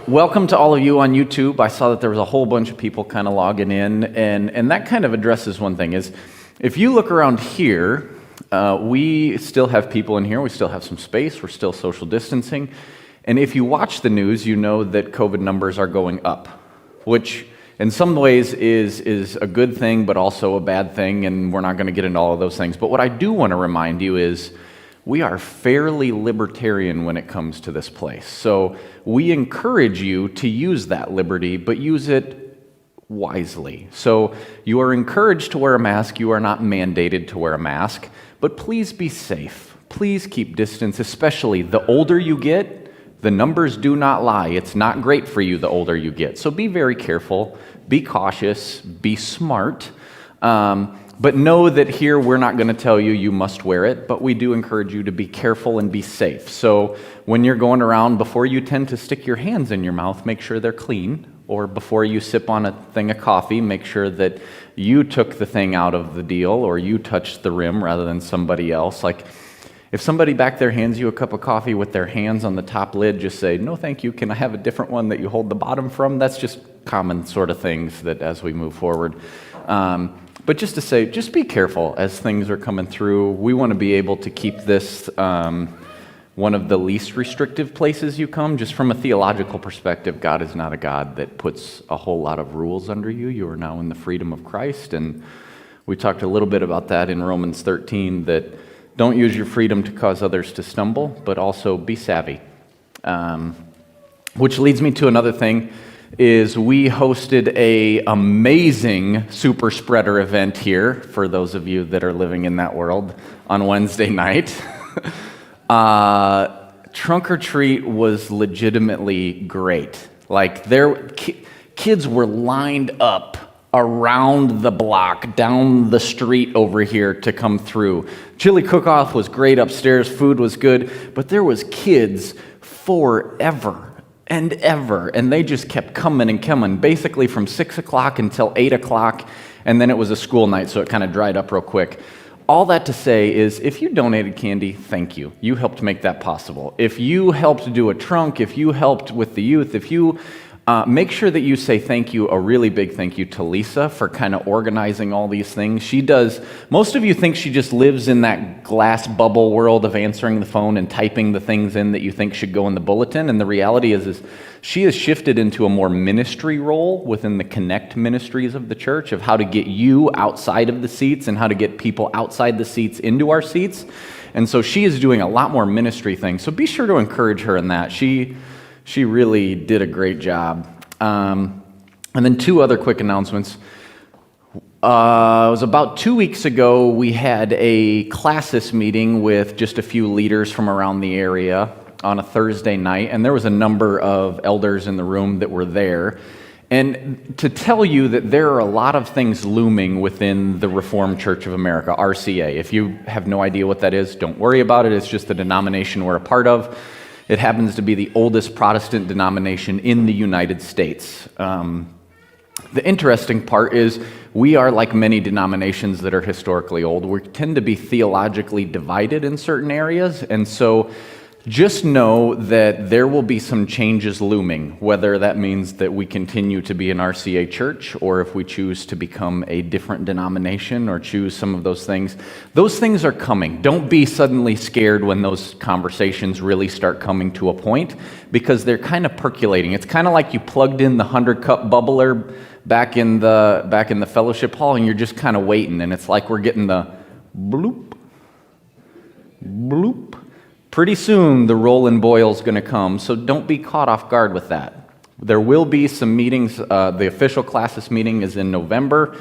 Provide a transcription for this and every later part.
Welcome to all of you on YouTube. I saw that there was a whole bunch of people kind of logging in, and that kind of addresses one thing is, if you look around here, we still have people in here, we still have some space, we're still social distancing, and if you watch the news, you know that COVID numbers are going up, which in some ways is a good thing, but also a bad thing, and we're not going to get into all of those things. But what I do want to remind you is, we are fairly libertarian when it comes to this place. So we encourage you to use that liberty, but use it wisely. So you are encouraged to wear a mask. You are not mandated to wear a mask, but please be safe. Please keep distance, especially the older you get. The numbers do not lie. It's not great for you the older you get. So be very careful, be cautious, be smart. But know that here we're not going to tell you you must wear it, but we do encourage you to be careful and be safe. So when you're going around, before you tend to stick your hands in your mouth, make sure they're clean. Or before you sip on a thing of coffee, make sure that you took the thing out of the deal or you touched the rim rather than somebody else. Like, if somebody back there hands you a cup of coffee with their hands on the top lid, just say, "No, thank you. Can I have a different one that you hold the bottom from?" That's just common sort of things that as we move forward. But just to say, just be careful as things are coming through. We want to be able to keep this one of the least restrictive places you come. Just from a theological perspective, God is not a God that puts a whole lot of rules under you. You are now in the freedom of Christ. And we talked a little bit about that in Romans 13, that don't use your freedom to cause others to stumble, but also be savvy. Which leads me to another thing. Is we hosted a amazing super spreader event here for those of you that are living in that world on Wednesday night. Trunk or treat was legitimately great. Like, kids were lined up around the block, down the street over here to come through. Chili cook-off was great upstairs, food was good, but there was kids forever and ever, and they just kept coming and coming, basically from 6 o'clock until 8 o'clock, and then it was a school night, so it kind of dried up real quick. All that to say is, if you donated candy, thank you. You helped make that possible. If you helped do a trunk, if you helped with the youth, if you make sure that you say thank you, a really big thank you to Lisa for kind of organizing all these things. She does, most of you think she just lives in that glass bubble world of answering the phone and typing the things in that you think should go in the bulletin, and the reality is she has shifted into a more ministry role within the Connect ministries of the church, of how to get you outside of the seats and how to get people outside the seats into our seats. And so she is doing a lot more ministry things, so be sure to encourage her in that. She really did a great job. And then two other quick announcements. It was about 2 weeks ago, we had a classis meeting with just a few leaders from around the area on a Thursday night, and there was a number of elders in the room that were there. And to tell you that there are a lot of things looming within the Reformed Church of America, RCA. If you have no idea what that is, don't worry about it. It's just the denomination we're a part of. It happens to be the oldest Protestant denomination in the United States. The interesting part is we are like many denominations that are historically old. We tend to be theologically divided in certain areas, and so just know that there will be some changes looming, whether that means that we continue to be an RCA church or if we choose to become a different denomination or choose some of those things. Those things are coming. Don't be suddenly scared when those conversations really start coming to a point, because they're kind of percolating. It's kind of like you plugged in the 100-cup bubbler back in the fellowship hall, and you're just kind of waiting, and it's like we're getting the bloop, bloop. Pretty soon, the roll and boil's going to come, so don't be caught off guard with that. There will be some meetings. The official classis meeting is in November,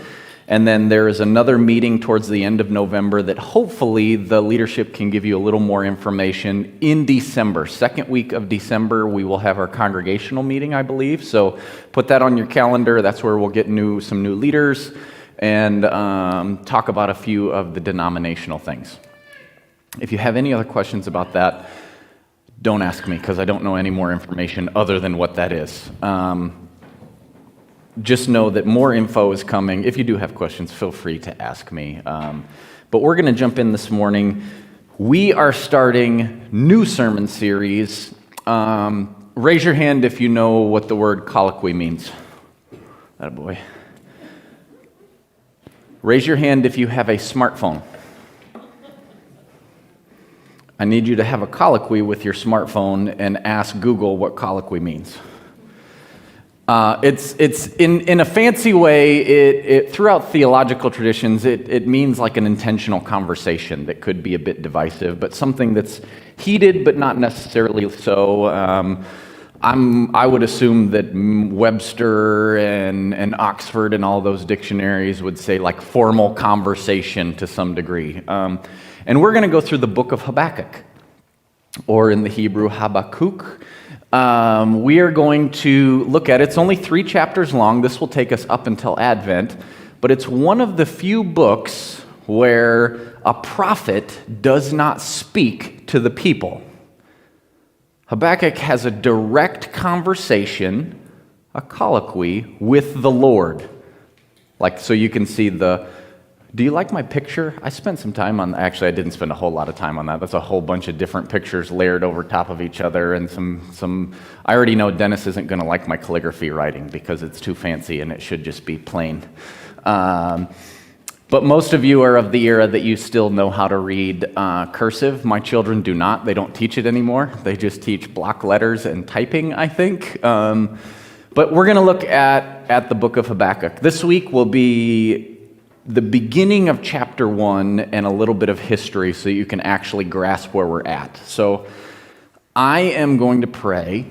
and then there is another meeting towards the end of November that hopefully the leadership can give you a little more information in December. Second week of December, we will have our congregational meeting, I believe, so put that on your calendar. That's where we'll get some new leaders and talk about a few of the denominational things. If you have any other questions about that, don't ask me, because I don't know any more information other than what that is. Just know that more info is coming. If you do have questions, feel free to ask me. But we're going to jump in this morning. We are starting new sermon series Raise your hand if you know what the word colloquy means. Attaboy. Raise your hand if you have a smartphone. I need you to have a colloquy with your smartphone and ask Google what colloquy means. It's in a fancy way, it throughout theological traditions, it means like an intentional conversation that could be a bit divisive, but something that's heated but not necessarily so. I would assume that Webster and Oxford and all those dictionaries would say like formal conversation to some degree. And we're going to go through the book of Habakkuk, or in the Hebrew, Habakkuk. We are going to look at it's only 3 chapters long. This will take us up until Advent, but it's one of the few books where a prophet does not speak to the people. Habakkuk has a direct conversation, a colloquy, with the Lord. So you can see do you like my picture? I spent some time on, actually I didn't spend a whole lot of time on that. That's a whole bunch of different pictures layered over top of each other, and some I already know Dennis isn't going to like my calligraphy writing because it's too fancy and it should just be plain. But most of you are of the era that you still know how to read cursive. My children do not. They don't teach it anymore. They just teach block letters and typing, I think. But we're going to look at the book of Habakkuk. This week will be the beginning of chapter 1 and a little bit of history so you can actually grasp where we're at. So I am going to pray.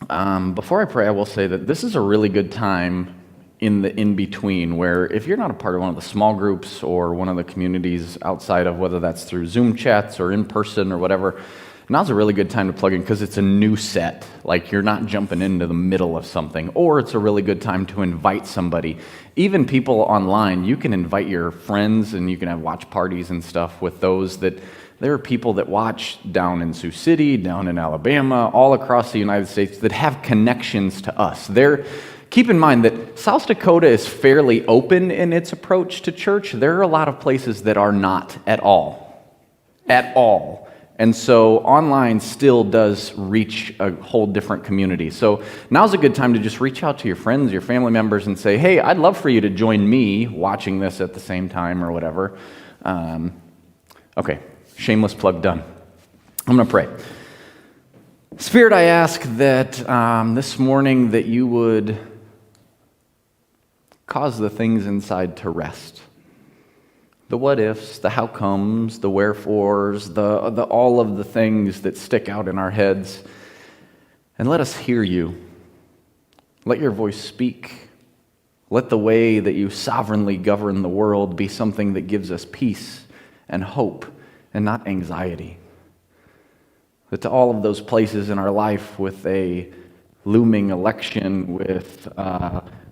Before I pray, I will say that this is a really good time in the in-between, where if you're not a part of one of the small groups or one of the communities outside of, whether that's through Zoom chats or in person or whatever, now's a really good time to plug in because it's a new set. Like, you're not jumping into the middle of something. Or it's a really good time to invite somebody. Even people online, you can invite your friends and you can have watch parties and stuff with those that there are people that watch down in Sioux City, down in Alabama, all across the United States that have connections to us. Keep in mind that South Dakota is fairly open in its approach to church. There are a lot of places that are not at all. At all. And so online still does reach a whole different community. So now's a good time to just reach out to your friends, your family members, and say, hey, I'd love for you to join me watching this at the same time or whatever. Okay, shameless plug done. I'm going to pray. Spirit, I ask that this morning that you would cause the things inside to rest. The what ifs, the how comes, the wherefores, the all of the things that stick out in our heads. And let us hear you. Let your voice speak. Let the way that you sovereignly govern the world be something that gives us peace and hope and not anxiety. That to all of those places in our life with a looming election, with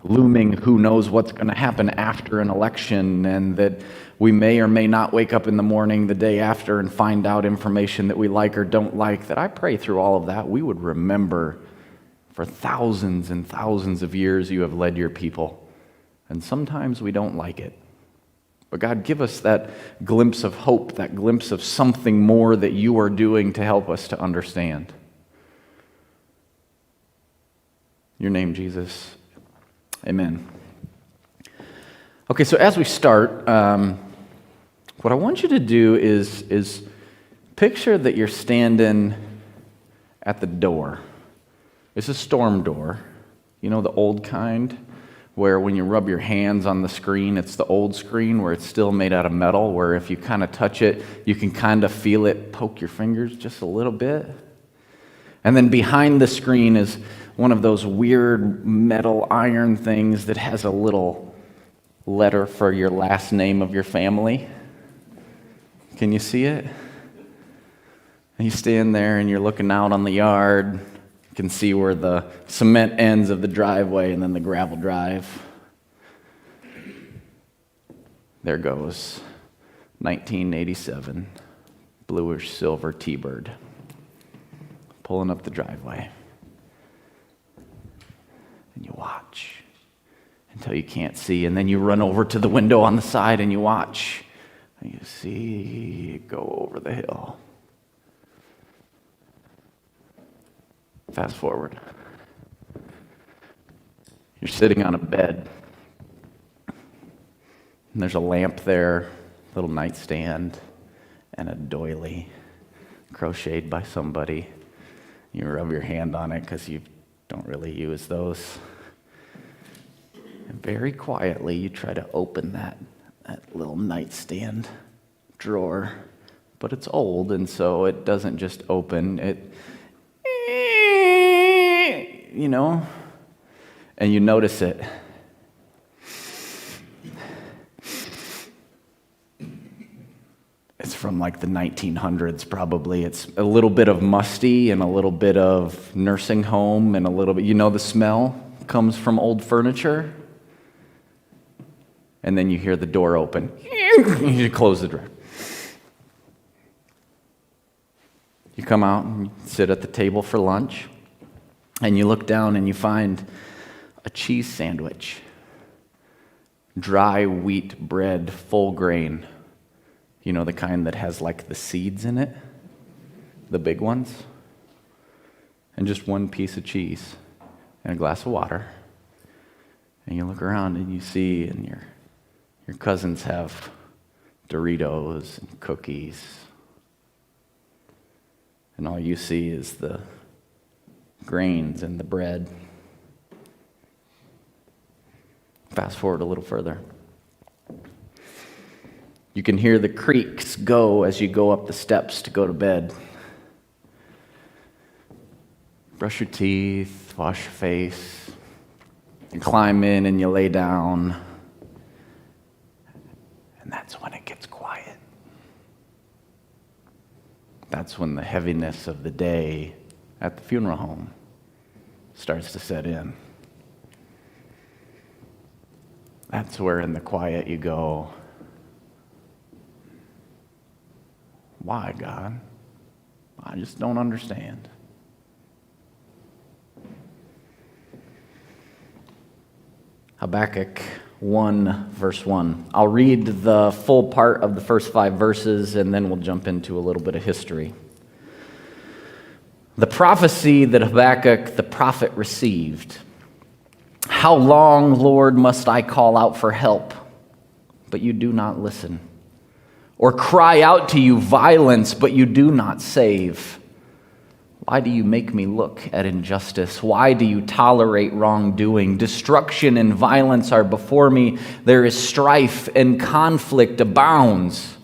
looming who knows what's going to happen after an election, and that we may or may not wake up in the morning the day after and find out information that we like or don't like, that I pray through all of that we would remember for thousands and thousands of years you have led your people. And sometimes we don't like it. But God, give us that glimpse of hope, that glimpse of something more that you are doing to help us to understand. In your name, Jesus. Amen. Okay, so as we start, what I want you to do is picture that you're standing at the door. It's a storm door. You know, the old kind, where when you rub your hands on the screen, it's the old screen where it's still made out of metal, where if you kind of touch it, you can kind of feel it poke your fingers just a little bit. And then behind the screen is one of those weird metal iron things that has a little letter for your last name of your family. Can you see it? And you stand there and you're looking out on the yard. You can see where the cement ends of the driveway and then the gravel drive. There goes 1987 bluish silver T-Bird pulling up the driveway. And you watch until you can't see, and then you run over to the window on the side and you watch, and you see it go over the hill. Fast forward. You're sitting on a bed, and there's a lamp there, a little nightstand, and a doily crocheted by somebody. You rub your hand on it because you don't really use those. And very quietly, you try to open that little nightstand drawer. But it's old, and so it doesn't just open. And you notice it. It's from like the 1900s, probably. It's a little bit of musty and a little bit of nursing home and a little bit, the smell comes from old furniture. And then you hear the door open. You close the door. You come out and sit at the table for lunch, and you look down and you find a cheese sandwich, dry wheat bread, full grain. The kind that has like the seeds in it, the big ones, and just one piece of cheese and a glass of water. And you look around and you see, and your cousins have Doritos and cookies. And all you see is the grains and the bread. Fast forward a little further. You can hear the creaks go as you go up the steps to go to bed. Brush your teeth, wash your face. You climb in and you lay down. And that's when it gets quiet. That's when the heaviness of the day at the funeral home starts to set in. That's where in the quiet you go, why, God? I just don't understand. Habakkuk 1, verse 1. I'll read the full part of the first 5 verses, and then we'll jump into a little bit of history. The prophecy that Habakkuk the prophet received. How long, Lord, must I call out for help, but you do not listen? Or cry out to you violence, but you do not save? Why do you make me look at injustice? Why do you tolerate wrongdoing? Destruction and violence are before me. There is strife and conflict abounds.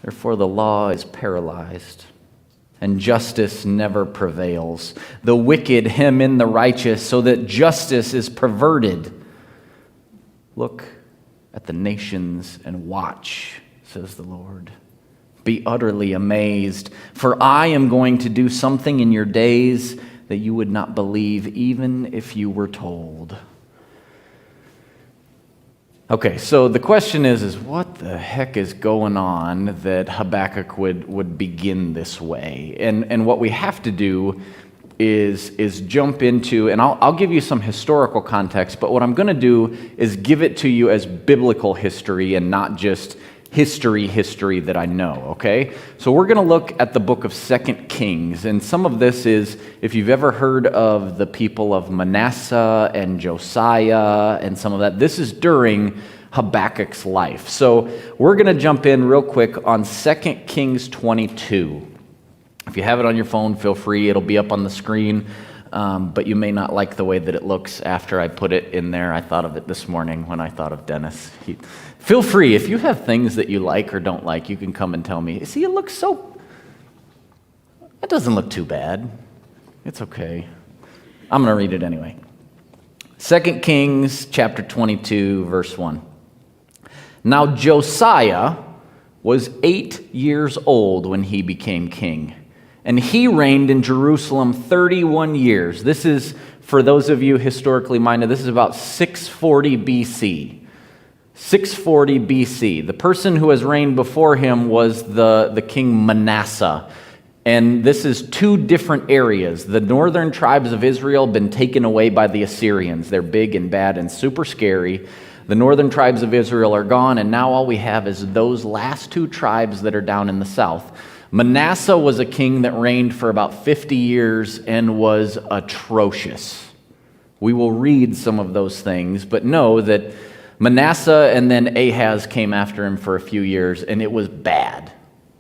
Therefore the law is paralyzed, and justice never prevails. The wicked hem in the righteous, so that justice is perverted. Look at the nations and watch, says the Lord. Be utterly amazed, for I am going to do something in your days that you would not believe, even if you were told. Okay, so the question is what the heck is going on that Habakkuk would begin this way? And what we have to do is jump into, and I'll give you some historical context, but what I'm going to do is give it to you as biblical history and not just history that I know, okay? So we're going to look at the book of 2 Kings, and some of this is, if you've ever heard of the people of Manasseh and Josiah and some of that, this is during Habakkuk's life. So we're going to jump in real quick on 2 Kings 22. If you have it on your phone, feel free. It'll be up on the screen, but you may not like the way that it looks after I put it in there. I thought of it this morning when I thought of Dennis. Feel free. If you have things that you like or don't like, you can come and tell me. See, it looks so... It doesn't look too bad. It's okay. I'm going to read it anyway. 2 Kings chapter 22, verse 1. Now Josiah was 8 years old when he became king, and he reigned in Jerusalem 31 years. This is, for those of you historically minded, this is about 640 BC. 640 BC. The person who has reigned before him was the king Manasseh. And this is 2 different areas. The northern tribes of Israel have been taken away by the Assyrians. They're big and bad and super scary. The northern tribes of Israel are gone, and now all we have is those last 2 tribes that are down in the south. Manasseh was a king that reigned for about 50 years and was atrocious. We will read some of those things, but know that Manasseh and then Ahaz came after him for a few years, and it was bad,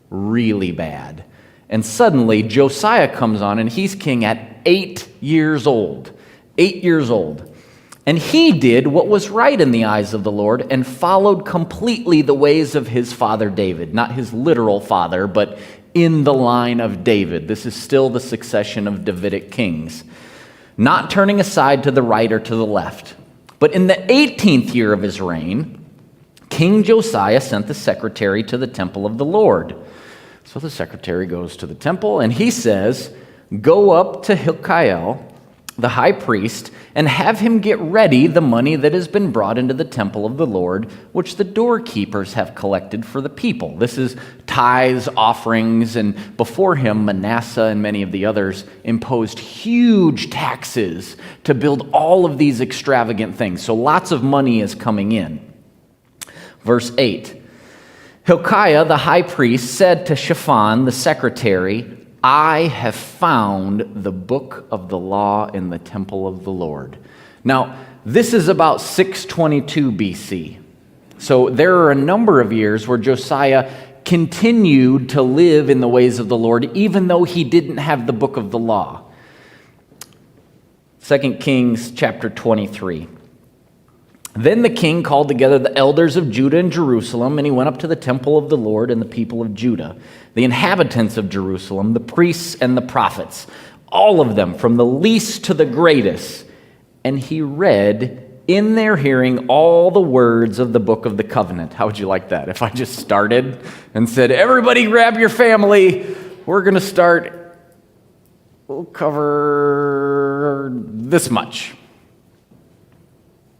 really bad. And suddenly Josiah comes on, and he's king at 8 years old. 8 years old. And he did what was right in the eyes of the Lord and followed completely the ways of his father David. Not his literal father, but in the line of David. This is still the succession of Davidic kings. Not turning aside to the right or to the left. But in the 18th year of his reign, King Josiah sent the secretary to the temple of the Lord. So the secretary goes to the temple, and he says, "Go up to Hilkiah, the high priest, and have him get ready the money that has been brought into the temple of the Lord, which the doorkeepers have collected for the people." This is tithes, offerings, and before him, Manasseh and many of the others imposed huge taxes to build all of these extravagant things. So lots of money is coming in. Verse 8, Hilkiah, the high priest, said to Shaphan, the secretary, "I have found the book of the law in the temple of the Lord." Now, this is about 622 BC. So there are a number of years where Josiah continued to live in the ways of the Lord, even though he didn't have the book of the law. 2 Kings chapter 23. Then the king called together the elders of Judah and Jerusalem, and he went up to the temple of the Lord and the people of Judah, the inhabitants of Jerusalem, the priests and the prophets, all of them, from the least to the greatest. And he read in their hearing all the words of the book of the covenant. How would you like that if I just started and said, "Everybody grab your family, we're going to start, we'll cover this much."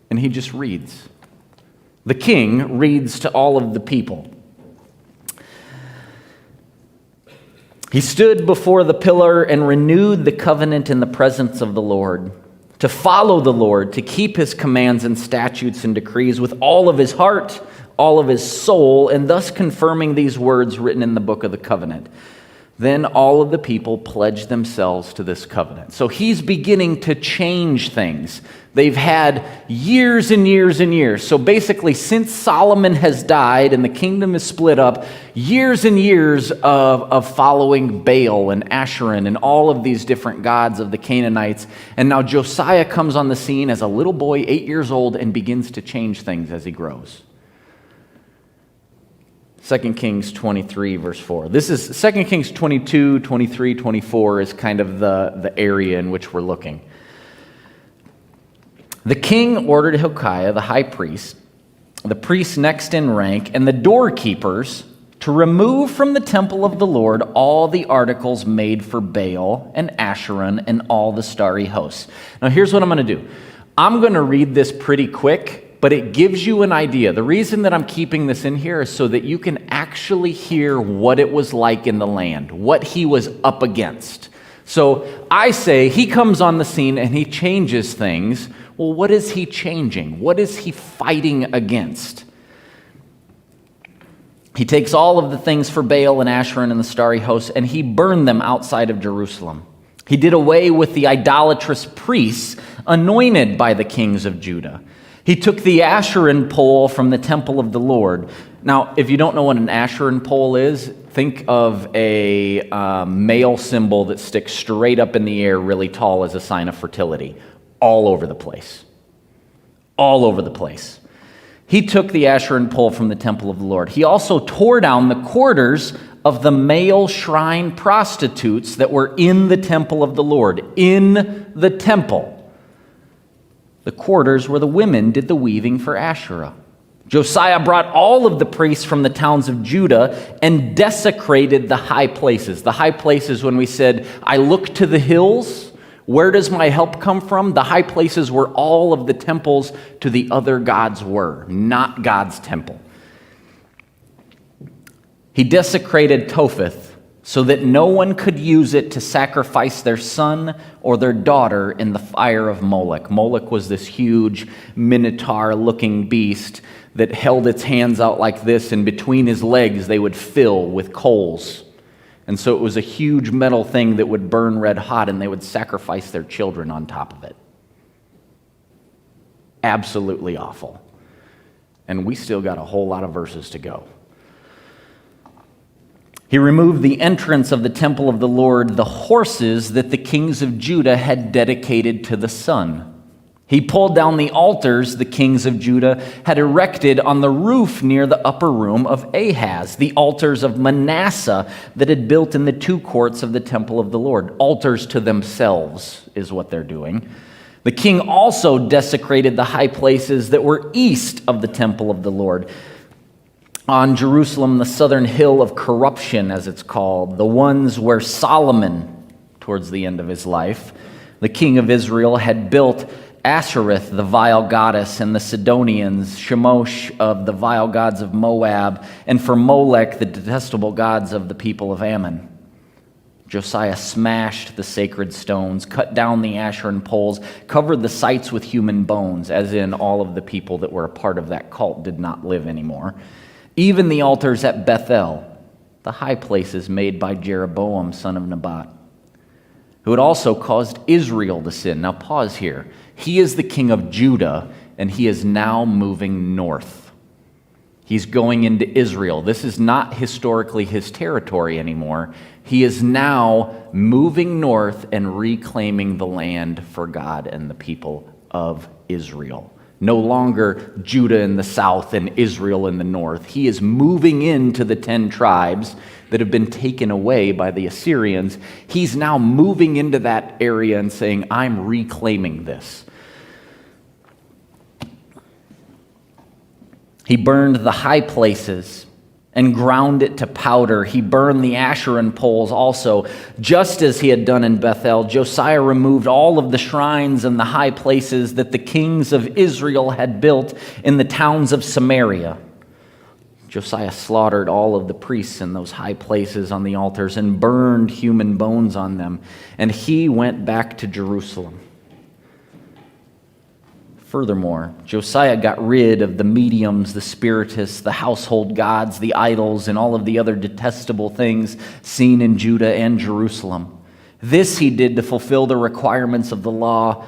And he just reads. The king reads to all of the people. He stood before the pillar and renewed the covenant in the presence of the Lord, to follow the Lord, to keep his commands and statutes and decrees with all of his heart, all of his soul, and thus confirming these words written in the book of the covenant. Then all of the people pledged themselves to this covenant. So he's beginning to change things. They've had years and years and years. So basically, since Solomon has died and the kingdom is split up, years and years of following Baal and Asheron and all of these different gods of the Canaanites. And now Josiah comes on the scene as a little boy, 8 years old, and begins to change things as he grows. 2 Kings 23, verse 4. This is 2 Kings 22, 23, 24 is kind of the area in which we're looking. The king ordered Hilkiah, the high priest, the priest next in rank, and the doorkeepers to remove from the temple of the Lord all the articles made for Baal and Asheron and all the starry hosts. Now here's what I'm going to do. I'm going to read this pretty quick, but it gives you an idea. The reason that I'm keeping this in here is so that you can actually hear what it was like in the land, what he was up against. So I say he comes on the scene and he changes things. Well, what is he changing? What is he fighting against? He takes all of the things for Baal and Asheron and the starry hosts, and he burned them outside of Jerusalem. He did away with the idolatrous priests anointed by the kings of Judah. He took the Asheron pole from the temple of the Lord. Now, if you don't know what an Asheron pole is, think of a male symbol that sticks straight up in the air really tall as a sign of fertility. All over the place. All over the place. He took the Asheron pole from the temple of the Lord. He also tore down the quarters of the male shrine prostitutes that were in the temple of the Lord. In the temple. The quarters where the women did the weaving for Asherah. Josiah brought all of the priests from the towns of Judah and desecrated the high places. The high places, when we said, I look to the hills, where does my help come from? The high places where all of the temples to the other gods were, not God's temple. He desecrated Topheth so that no one could use it to sacrifice their son or their daughter in the fire of Moloch. Moloch was this huge minotaur-looking beast that held its hands out like this, and between his legs they would fill with coals. And so it was a huge metal thing that would burn red hot, and they would sacrifice their children on top of it. Absolutely awful. And we still got a whole lot of verses to go. He removed the entrance of the temple of the Lord, the horses that the kings of Judah had dedicated to the sun. He pulled down the altars the kings of Judah had erected on the roof near the upper room of Ahaz, the altars of Manasseh that had built in the two courts of the temple of the Lord. Altars to themselves is what they're doing. The king also desecrated the high places that were east of the temple of the Lord. On Jerusalem, the southern hill of corruption, as it's called, the ones where Solomon, towards the end of his life, the king of Israel, had built Ashereth, the vile goddess, and the Sidonians, Shemosh of the vile gods of Moab, and for Molech, the detestable gods of the people of Ammon. Josiah smashed the sacred stones, cut down the Asheran poles, covered the sites with human bones, as in all of the people that were a part of that cult did not live anymore. Even the altars at Bethel, the high places made by Jeroboam, son of Nebat, who had also caused Israel to sin. Now pause here. He is the king of Judah, and he is now moving north. He's going into Israel. This is not historically his territory anymore. He is now moving north and reclaiming the land for God and the people of Israel. No longer Judah in the south and Israel in the north. He is moving into the 10 tribes that have been taken away by the Assyrians. He's now moving into that area and saying, I'm reclaiming this. He burned the high places and ground it to powder. He burned the Asheran poles also, just as he had done in Bethel. Josiah removed all of the shrines and the high places that the kings of Israel had built in the towns of Samaria. Josiah slaughtered all of the priests in those high places on the altars and burned human bones on them. And he went back to Jerusalem. Furthermore, Josiah got rid of the mediums, the spiritists, the household gods, the idols, and all of the other detestable things seen in Judah and Jerusalem. This he did to fulfill the requirements of the law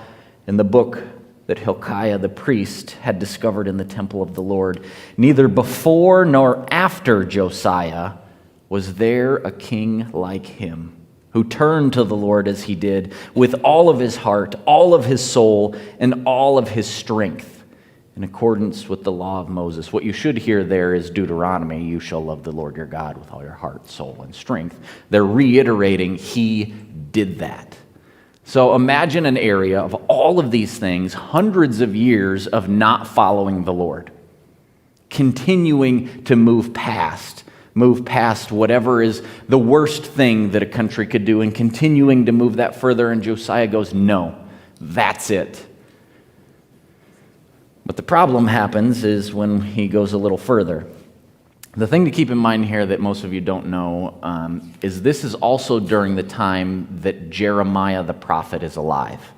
in the book that Hilkiah the priest had discovered in the temple of the Lord. Neither before nor after Josiah was there a king like him, who turned to the Lord as he did, with all of his heart, all of his soul, and all of his strength, in accordance with the law of Moses. What you should hear there is Deuteronomy, you shall love the Lord your God with all your heart, soul, and strength. They're reiterating he did that. So imagine an area of all of these things, hundreds of years of not following the Lord, continuing to move past whatever is the worst thing that a country could do and continuing to move that further. And Josiah goes, no, that's it. But the problem happens is when he goes a little further. The thing to keep in mind here that most of you don't know is this is also during the time that Jeremiah the prophet is alive.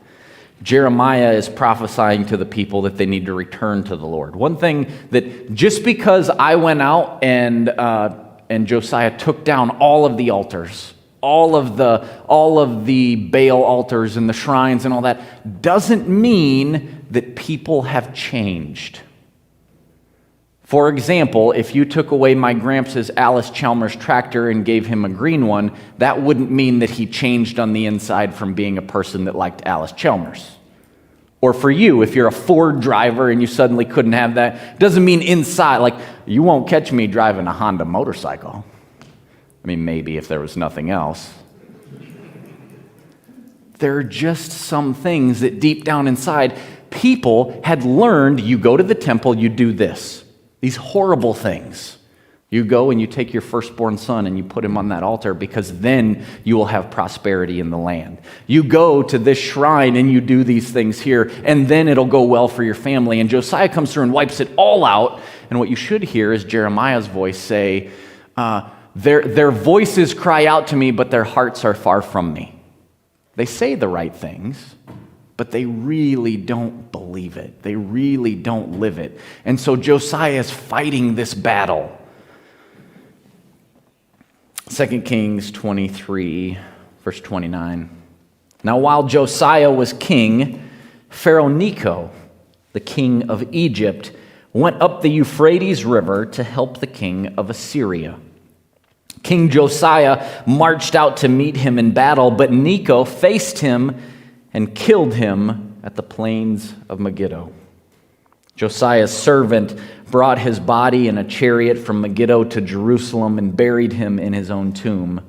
Jeremiah is prophesying to the people that they need to return to the Lord. One thing that just because I went out and Josiah took down all of the altars, all of the Baal altars and the shrines and all that, doesn't mean that people have changed. For example, if you took away my Gramps' Alice Chalmers tractor and gave him a green one, that wouldn't mean that he changed on the inside from being a person that liked Alice Chalmers. Or for you, if you're a Ford driver and you suddenly couldn't have that, doesn't mean inside, like you won't catch me driving a Honda motorcycle. I mean, maybe if there was nothing else. There are just some things that deep down inside, people had learned, you go to the temple, you do this. These horrible things. You go and you take your firstborn son and you put him on that altar because then you will have prosperity in the land. You go to this shrine and you do these things here and then it'll go well for your family. And Josiah comes through and wipes it all out. And what you should hear is Jeremiah's voice say, their voices cry out to me, but their hearts are far from me. They say the right things, but they really don't believe it. They really don't live it. And so Josiah is fighting this battle. 2 Kings 23, verse 29. Now while Josiah was king, Pharaoh Necho, the king of Egypt, went up the Euphrates River to help the king of Assyria. King Josiah marched out to meet him in battle, but Necho faced him and killed him at the plains of Megiddo. Josiah's servant brought his body in a chariot from Megiddo to Jerusalem and buried him in his own tomb.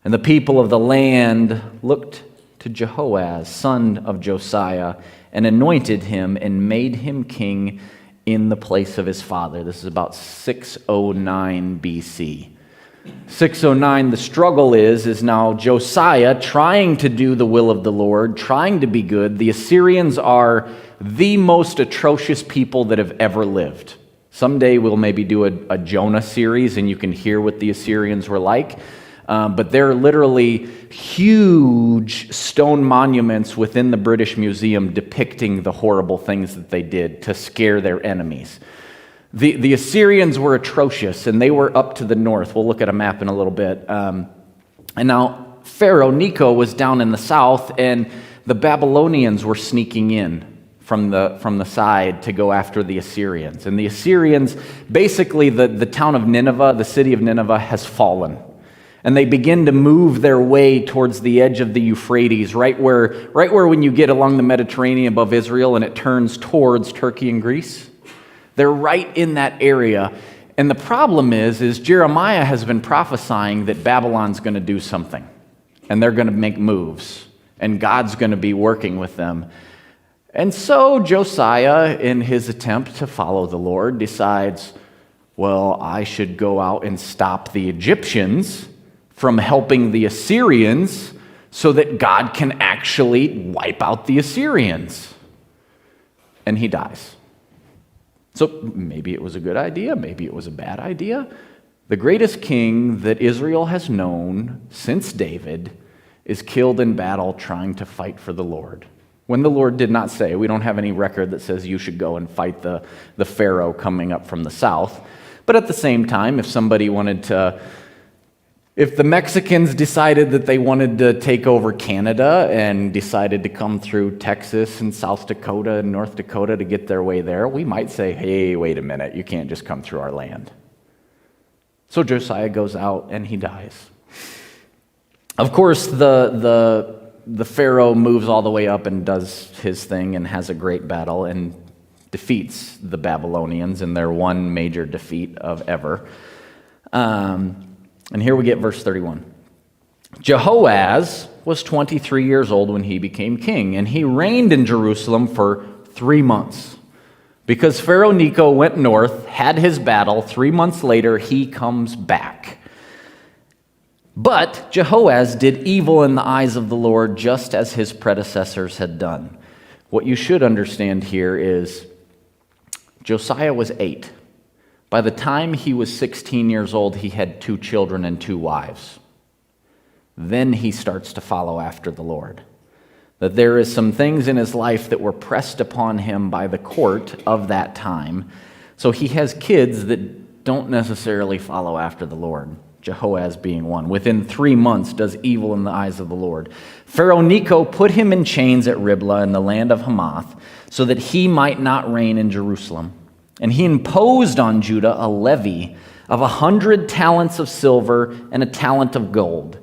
And the people of the land looked to Jehoaz, son of Josiah, and anointed him and made him king in the place of his father. This is about 609 BC. 609, the struggle is now Josiah trying to do the will of the Lord, trying to be good. The Assyrians are the most atrocious people that have ever lived. Someday we'll maybe do a Jonah series and you can hear what the Assyrians were like. But they're literally huge stone monuments within the British Museum depicting the horrible things that they did to scare their enemies. The Assyrians were atrocious, and they were up to the north. We'll look at a map in a little bit. And now Pharaoh Necho was down in the south, and the Babylonians were sneaking in from the side to go after the Assyrians. And the Assyrians, basically the town of Nineveh, the city of Nineveh, has fallen. And they begin to move their way towards the edge of the Euphrates, right where when you get along the Mediterranean above Israel and it turns towards Turkey and Greece. They're right in that area. And the problem is Jeremiah has been prophesying that Babylon's going to do something. And they're going to make moves. And God's going to be working with them. And so Josiah, in his attempt to follow the Lord, decides, well, I should go out and stop the Egyptians from helping the Assyrians so that God can actually wipe out the Assyrians. And he dies. So maybe it was a good idea, maybe it was a bad idea. The greatest king that Israel has known since David is killed in battle trying to fight for the Lord. When the Lord did not say, we don't have any record that says you should go and fight the Pharaoh coming up from the south. But at the same time, if the Mexicans decided that they wanted to take over Canada and decided to come through Texas and South Dakota and North Dakota to get their way there, we might say, hey, wait a minute, you can't just come through our land. So Josiah goes out and he dies. Of course, the Pharaoh moves all the way up and does his thing and has a great battle and defeats the Babylonians in their one major defeat of ever. And here we get verse 31. Jehoaz was 23 years old when he became king, and he reigned in Jerusalem for 3 months. Because Pharaoh Necho went north, had his battle, 3 months later he comes back. But Jehoaz did evil in the eyes of the Lord, just as his predecessors had done. What you should understand here is Josiah was 8. By the time he was 16 years old, he had 2 children and 2 wives. Then he starts to follow after the Lord. That there is some things in his life that were pressed upon him by the court of that time. So he has kids that don't necessarily follow after the Lord. Jehoaz being one. Within 3 months does evil in the eyes of the Lord. Pharaoh Necho put him in chains at Riblah in the land of Hamath, so that he might not reign in Jerusalem. And he imposed on Judah a levy of 100 talents of silver and a talent of gold.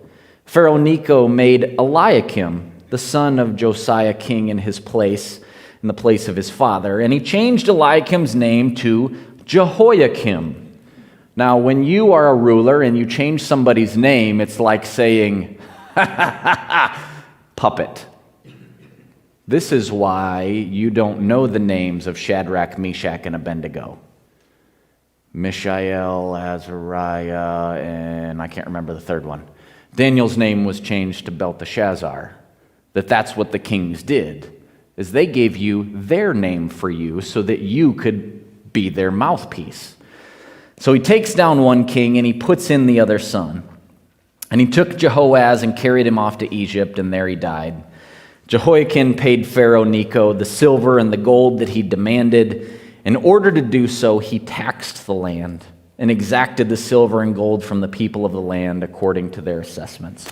Pharaoh Necho made Eliakim, the son of Josiah, king in his place, in the place of his father. And he changed Eliakim's name to Jehoiakim. Now, when you are a ruler and you change somebody's name, it's like saying, puppet. This is why you don't know the names of Shadrach, Meshach, and Abednego. Mishael, Azariah, and I can't remember the third one. Daniel's name was changed to Belteshazzar. That's what the kings did, is they gave you their name for you so that you could be their mouthpiece. So he takes down one king and he puts in the other son. And he took Jehoaz and carried him off to Egypt, and there he died. Jehoiakim paid Pharaoh Necho the silver and the gold that he demanded. In order to do so, he taxed the land and exacted the silver and gold from the people of the land according to their assessments.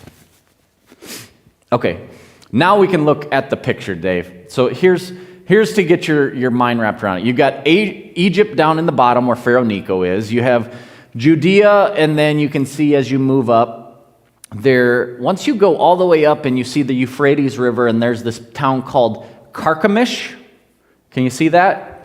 Okay, now we can look at the picture, Dave. So here's to get your mind wrapped around it. You've got Egypt down in the bottom where Pharaoh Necho is. You have Judea, and then you can see as you move up there, once you go all the way up and you see the Euphrates River, and there's this town called Carchemish. Can you see that?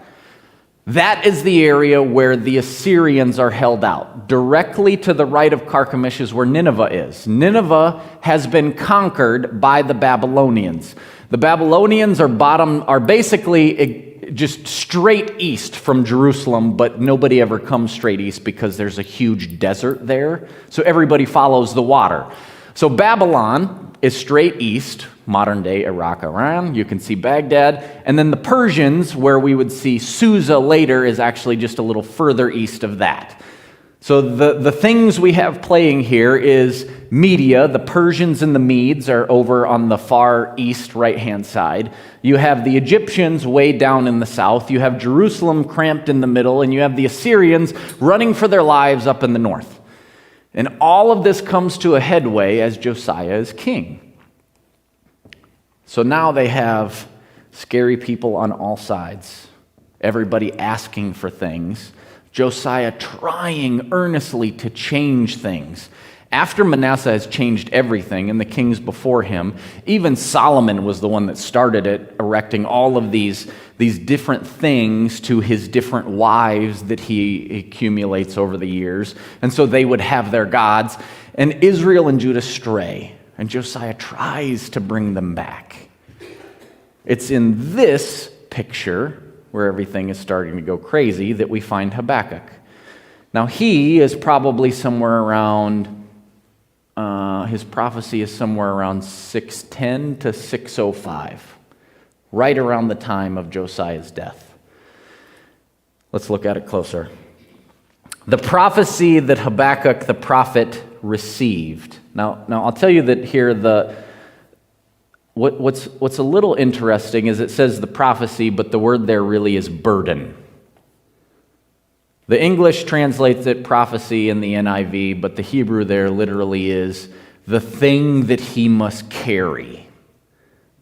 That is the area where the Assyrians are held out. Directly to the right of Carchemish is where Nineveh is. Nineveh has been conquered by the Babylonians. The Babylonians are basically just straight east from Jerusalem, but nobody ever comes straight east because there's a huge desert there. So everybody follows the water. So Babylon is straight east, modern-day Iraq, Iran. You can see Baghdad. And then the Persians, where we would see Susa later, is actually just a little further east of that. So the things we have playing here is Media. The Persians and the Medes are over on the far east right-hand side. You have the Egyptians way down in the south. You have Jerusalem cramped in the middle. And you have the Assyrians running for their lives up in the north. And all of this comes to a headway as Josiah is king. So now they have scary people on all sides, everybody asking for things, Josiah trying earnestly to change things. After Manasseh has changed everything and the kings before him, even Solomon was the one that started it, erecting all of these different things to his different wives that he accumulates over the years. And so they would have their gods. And Israel and Judah stray. And Josiah tries to bring them back. It's in this picture, where everything is starting to go crazy, that we find Habakkuk. Now he is probably somewhere around, his prophecy is somewhere around 610 to 605, right around the time of Josiah's death. Let's look at it closer. The prophecy that Habakkuk the prophet received. Now I'll tell you that here what's a little interesting is it says the prophecy, but the word there really is burden. The English translates it prophecy in the NIV, but the Hebrew there literally is the thing that he must carry.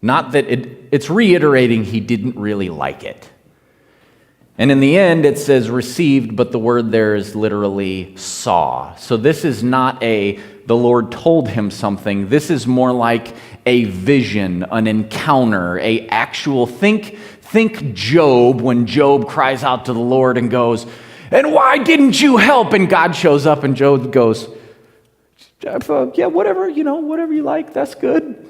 Not that it's reiterating he didn't really like it. And in the end, it says received, but the word there is literally saw. So this is not the Lord told him something. This is more like a vision, an encounter, a actual, think Job, when Job cries out to the Lord and goes, "And why didn't you help?" And God shows up and Job goes, "Yeah, whatever you like, that's good."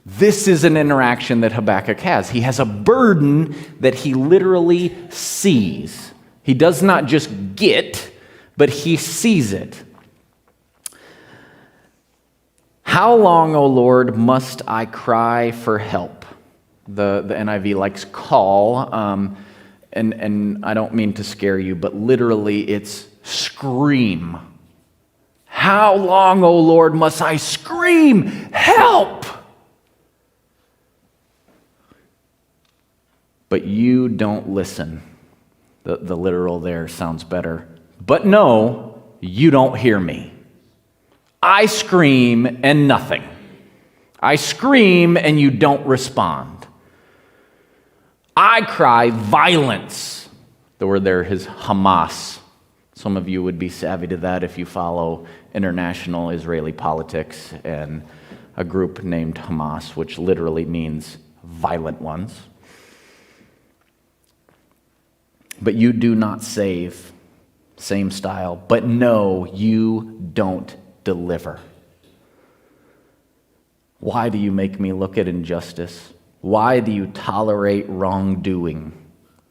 This is an interaction that Habakkuk has. He has a burden that he literally sees. He does not just get, but he sees it. How long, O Lord, must I cry for help? The NIV likes call, and I don't mean to scare you, but literally it's scream. How long, O Lord, must I scream, help? But you don't listen. The literal there sounds better. But no, you don't hear me. I scream and nothing. I scream and you don't respond. I cry violence. The word there is Hamas. Some of you would be savvy to that if you follow international Israeli politics and a group named Hamas, which literally means violent ones. But you do not save. Same style. But no, you don't deliver. Why do you make me look at injustice? Why do you tolerate wrongdoing?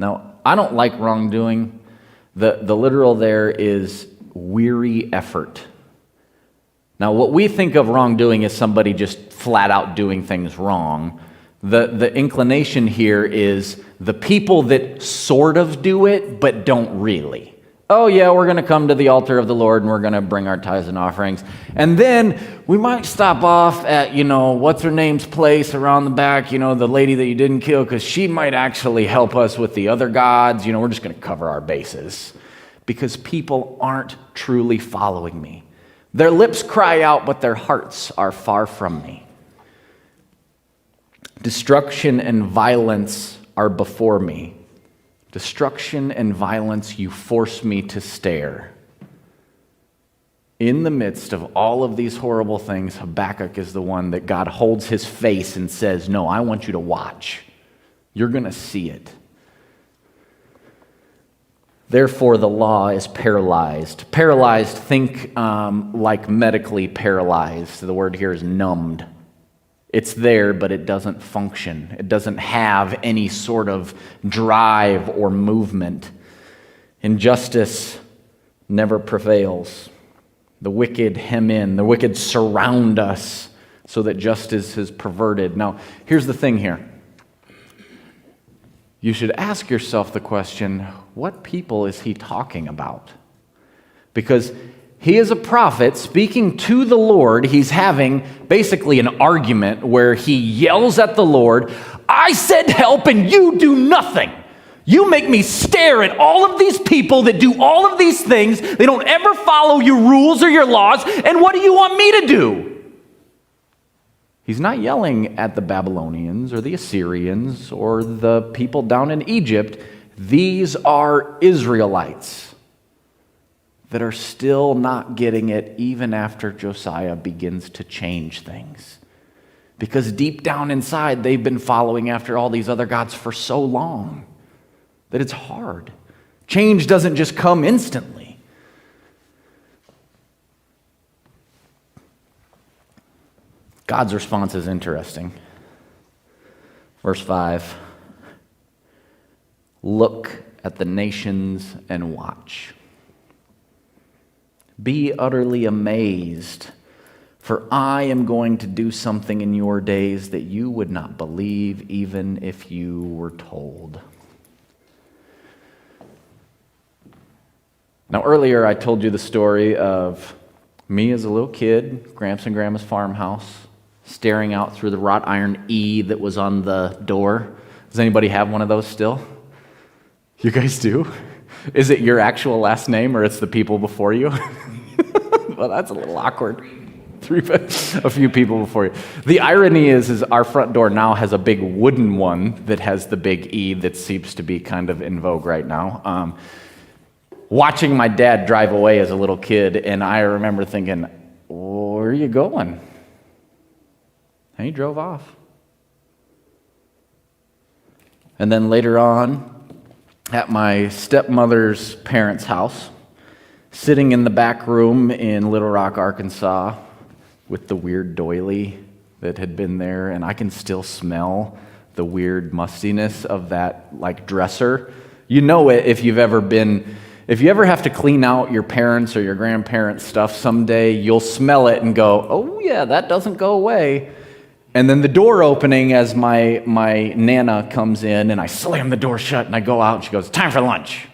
Now, I don't like wrongdoing. The literal there is weary effort. Now, what we think of wrongdoing is somebody just flat out doing things wrong. The inclination here is the people that sort of do it, but don't really. Oh yeah, we're going to come to the altar of the Lord and we're going to bring our tithes and offerings. And then we might stop off at, what's her name's place around the back, the lady that you didn't kill, because she might actually help us with the other gods. We're just going to cover our bases. because people aren't truly following me. Their lips cry out, but their hearts are far from me. Destruction and violence are before me. Destruction and violence, you force me to stare. In the midst of all of these horrible things, Habakkuk is the one that God holds his face and says, no, I want you to watch. You're going to see it. Therefore, the law is paralyzed. Paralyzed, think like medically paralyzed. The word here is numbed. It's there, but it doesn't function. It doesn't have any sort of drive or movement. Injustice never prevails. The wicked hem in. The wicked surround us so that justice is perverted. Now, here's the thing here. You should ask yourself the question, what people is he talking about? Because he is a prophet speaking to the Lord. He's having basically an argument where he yells at the Lord, I said help and you do nothing. You make me stare at all of these people that do all of these things. They don't ever follow your rules or your laws. And what do you want me to do? He's not yelling at the Babylonians or the Assyrians or the people down in Egypt. These are Israelites that are still not getting it even after Josiah begins to change things. Because deep down inside, they've been following after all these other gods for so long that it's hard. Change doesn't just come instantly. God's response is interesting. Verse 5, look at the nations and watch. Be utterly amazed, for I am going to do something in your days that you would not believe even if you were told. Now, earlier I told you the story of me as a little kid, Gramps and Grandma's farmhouse, staring out through the wrought iron E that was on the door. Does anybody have one of those still? You guys do? Is it your actual last name or it's the people before you? Well, that's a little awkward. A few people before you. The irony is our front door now has a big wooden one that has the big E that seems to be kind of in vogue right now. Watching my dad drive away as a little kid, and I remember thinking, where are you going? And he drove off. And then later on, at my stepmother's parents' house, sitting in the back room in Little Rock, Arkansas, with the weird doily that had been there, and I can still smell the weird mustiness of that like dresser. You know it if you ever have to clean out your parents' or your grandparents' stuff someday, you'll smell it and go, oh yeah, that doesn't go away. And then the door opening as my Nana comes in, and I slam the door shut, and I go out, and she goes, time for lunch.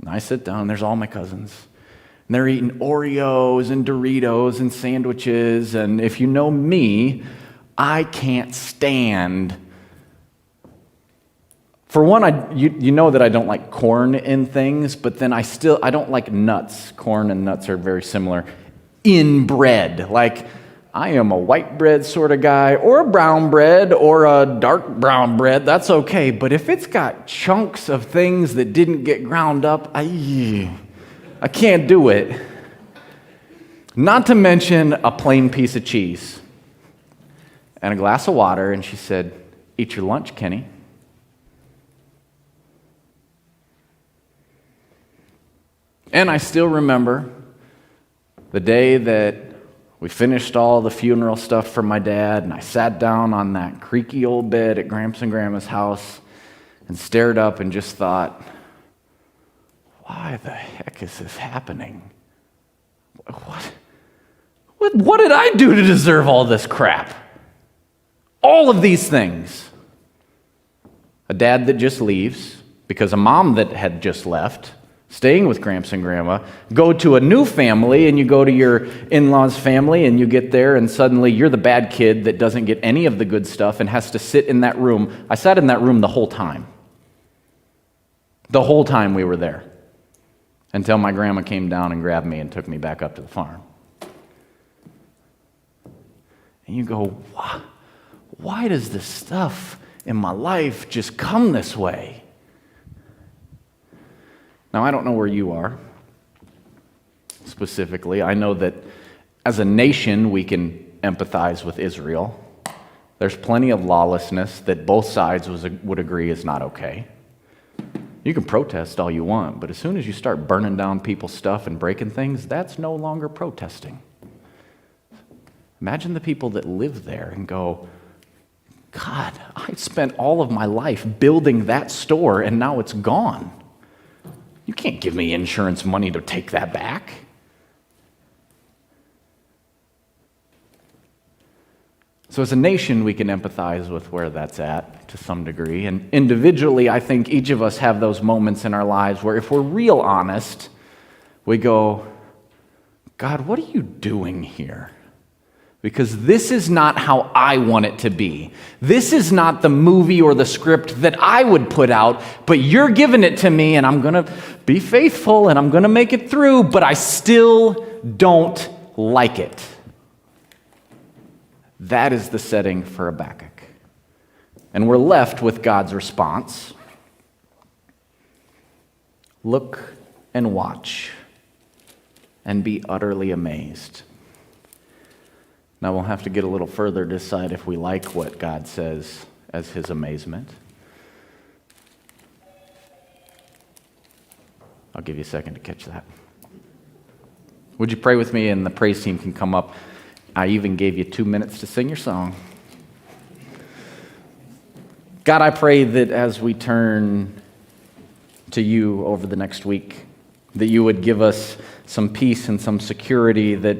And I sit down, and there's all my cousins. And they're eating Oreos and Doritos and sandwiches, and if you know me, I can't stand. For one, you know that I don't like corn in things, but then I don't like nuts. Corn and nuts are very similar in bread. Like, I am a white bread sort of guy, or a brown bread, or a dark brown bread, that's okay. But if it's got chunks of things that didn't get ground up, I can't do it. Not to mention a plain piece of cheese and a glass of water, and she said, eat your lunch, Kenny. And I still remember the day that we finished all the funeral stuff for my dad, and I sat down on that creaky old bed at Gramps and Grandma's house and stared up and just thought, why the heck is this happening? What did I do to deserve all this crap? All of these things. A dad that just leaves because a mom that had just left, staying with Gramps and Grandma, go to a new family, and you go to your in-laws' family, and you get there, and suddenly you're the bad kid that doesn't get any of the good stuff and has to sit in that room. I sat in that room the whole time. The whole time we were there. until my grandma came down and grabbed me and took me back up to the farm. And you go, why does this stuff in my life just come this way? Now, I don't know where you are specifically. I know that as a nation, we can empathize with Israel. There's plenty of lawlessness that both sides would agree is not okay. You can protest all you want, but as soon as you start burning down people's stuff and breaking things, that's no longer protesting. Imagine the people that live there and go, God, I spent all of my life building that store and now it's gone. You can't give me insurance money to take that back. So as a nation, we can empathize with where that's at to some degree. And individually, I think each of us have those moments in our lives where if we're real honest, we go, God, what are you doing here? Because this is not how I want it to be. This is not the movie or the script that I would put out, but you're giving it to me and I'm going to be faithful and I'm going to make it through, but I still don't like it. That is the setting for Habakkuk. And we're left with God's response. Look and watch and be utterly amazed. Now we'll have to get a little further to decide if we like what God says as his amazement. I'll give you a second to catch that. Would you pray with me, and the praise team can come up. I even gave you 2 minutes to sing your song. God, I pray that as we turn to you over the next week, that you would give us some peace and some security, that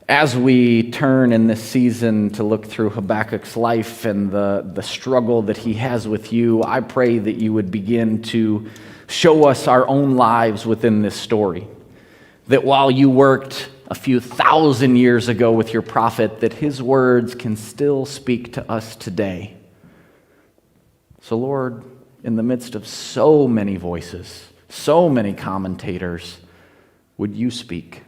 as we turn in this season to look through Habakkuk's life and the struggle that he has with you, I pray that you would begin to show us our own lives within this story. That while you worked a few thousand years ago with your prophet, that his words can still speak to us today. So Lord, in the midst of so many voices, so many commentators, would you speak?